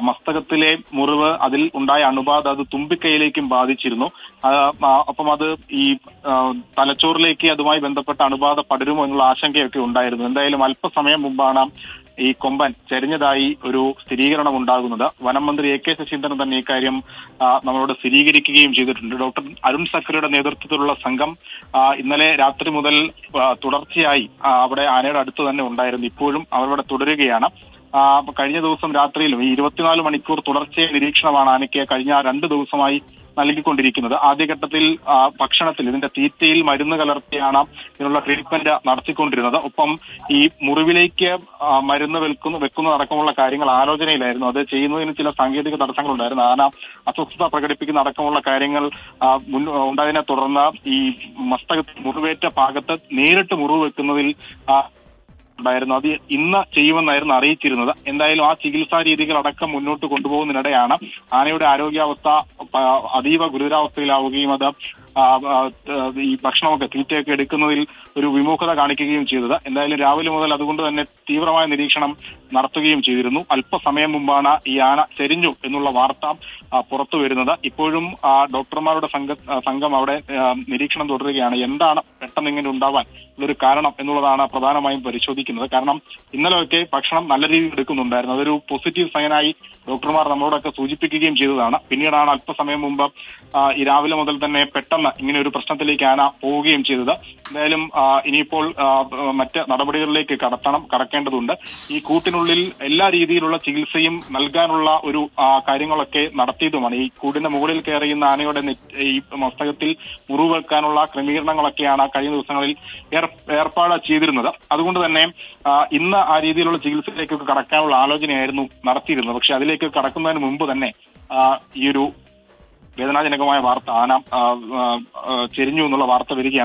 മസ്തകത്തിലെ മുറിവ്, അതിൽ ഉണ്ടായ അണുബാധ അത് തുമ്പിക്കൈയിലേക്കും ബാധിച്ചിരുന്നു. അപ്പം അത് ഈ തലച്ചോറിലേക്ക് അതുമായി ബന്ധപ്പെട്ട അണുബാധ പടരുമോ എന്നുള്ള ആശങ്കയൊക്കെ ഉണ്ടായിരുന്നു. എന്തായാലും അല്പസമയം മുമ്പാണ് ഈ കൊമ്പൻ ചരിഞ്ഞതായി ഒരു സ്ഥിരീകരണം ഉണ്ടാകുന്നത്. വനം മന്ത്രി AK ശശീന്ദ്രൻ തന്നെ ഇക്കാര്യം നമ്മളോട് സ്ഥിരീകരിക്കുകയും ചെയ്തിട്ടുണ്ട്. ഡോക്ടർ അരുൺ സക്കറിയുടെ നേതൃത്വത്തിലുള്ള സംഘം ഇന്നലെ രാത്രി മുതൽ തുടർച്ചയായി അവിടെ ആനയുടെ അടുത്ത് തന്നെ ഉണ്ടായിരുന്നു. ഇപ്പോഴും അവരവിടെ തുടരുകയാണ്. കഴിഞ്ഞ ദിവസം രാത്രിയിലും ഈ 24 മണിക്കൂർ തുടർച്ചയായ നിരീക്ഷണമാണ് ആനയ്ക്ക് കഴിഞ്ഞ 2 ദിവസമായി നൽകിക്കൊണ്ടിരിക്കുന്നത്. ആദ്യഘട്ടത്തിൽ ഭക്ഷണത്തിൽ, ഇതിന്റെ തീറ്റയിൽ മരുന്ന് കലർത്തിയാണ് ഇതിനുള്ള ട്രീറ്റ്മെന്റ് നടത്തിക്കൊണ്ടിരുന്നത്. ഒപ്പം ഈ മുറിവിലേക്ക് മരുന്ന് വെക്കുന്നതടക്കമുള്ള കാര്യങ്ങൾ ആലോചനയിലായിരുന്നു. അത് ചെയ്യുന്നതിന് ചില സാങ്കേതിക തടസ്സങ്ങളുണ്ടായിരുന്നു. ആന അസ്വസ്ഥത പ്രകടിപ്പിക്കുന്ന അടക്കമുള്ള കാര്യങ്ങൾ ഉണ്ടായതിനെ തുടർന്ന് ഈ മസ്തകത്തിൽ മുറിവേറ്റ ഭാഗത്ത് നേരിട്ട് മുറിവ് വെക്കുന്നതിൽ ഉണ്ടായിരുന്നു. അത് ഇന്ന് ചെയ്യുമെന്നായിരുന്നു അറിയിച്ചിരുന്നത്. എന്തായാലും ആ ചികിത്സാ രീതികൾ അടക്കം മുന്നോട്ട് കൊണ്ടുപോകുന്നതിനിടെയാണ് ആനയുടെ ആരോഗ്യാവസ്ഥ അതീവ ഗുരുതരാവസ്ഥയിലാവുകയും അത് ഈ ഭക്ഷണമൊക്കെ തീറ്റയൊക്കെ എടുക്കുന്നതിൽ ഒരു വിമുഖത കാണിക്കുകയും ചെയ്തത്. എന്തായാലും രാവിലെ മുതൽ അതുകൊണ്ട് തന്നെ തീവ്രമായ നിരീക്ഷണം നടത്തുകയും ചെയ്തിരുന്നു. അല്പസമയം മുമ്പാണ് ഈ ആന ചെരിഞ്ഞു എന്നുള്ള വാർത്ത പുറത്തു വരുന്നത്. ഇപ്പോഴും ഡോക്ടർമാരുടെ സംഘം അവിടെ നിരീക്ഷണം തുടരുകയാണ്. എന്താണ് പെട്ടെന്ന് ഇങ്ങനെ ഉണ്ടാവാൻ ഉള്ളൊരു കാരണം എന്നുള്ളതാണ് പ്രധാനമായും പരിശോധിക്കുന്നത്. കാരണം ഇന്നലെയൊക്കെ ഭക്ഷണം നല്ല രീതിയിൽ എടുക്കുന്നുണ്ടായിരുന്നു. അതൊരു പോസിറ്റീവ് സൈനായി ഡോക്ടർമാർ നമ്മളോടൊക്കെ സൂചിപ്പിക്കുകയും ചെയ്തതാണ്. പിന്നീടാണ് അല്പസമയം മുമ്പ് ഈ രാവിലെ മുതൽ തന്നെ പെട്ടെന്ന് ഇങ്ങനെ ഒരു പ്രശ്നത്തിലേക്ക് ആന പോവുകയും ചെയ്തത്. എന്തായാലും ഇനിയിപ്പോൾ മറ്റ് നടപടികളിലേക്ക് കടക്കേണ്ടതുണ്ട്. ഈ കൂട്ടിനുള്ളിൽ എല്ലാ രീതിയിലുള്ള ചികിത്സയും നൽകാനുള്ള ഒരു കാര്യങ്ങളൊക്കെ നടത്തിയതുമാണ്. ഈ കൂടിന്റെ മുകളിൽ കയറിയുന്ന ആനയുടെ ഈ മസ്തകത്തിൽ മുറിവ് വെക്കാനുള്ള ക്രമീകരണങ്ങളൊക്കെയാണ് കഴിഞ്ഞ ദിവസങ്ങളിൽ ഏർപ്പാട് ചെയ്തിരുന്നത്. അതുകൊണ്ട് തന്നെ ഇന്ന് ആ രീതിയിലുള്ള ചികിത്സയിലേക്കൊക്കെ കടക്കാനുള്ള ആലോചനയായിരുന്നു നടത്തിയിരുന്നത്. പക്ഷെ അതിലേക്ക് കടക്കുന്നതിന് മുമ്പ് തന്നെ ഈ ഒരു വേദനാജനകമായ വാർത്ത, ആന ചെരിഞ്ഞു എന്നുള്ള വാർത്ത വരികയാണ്.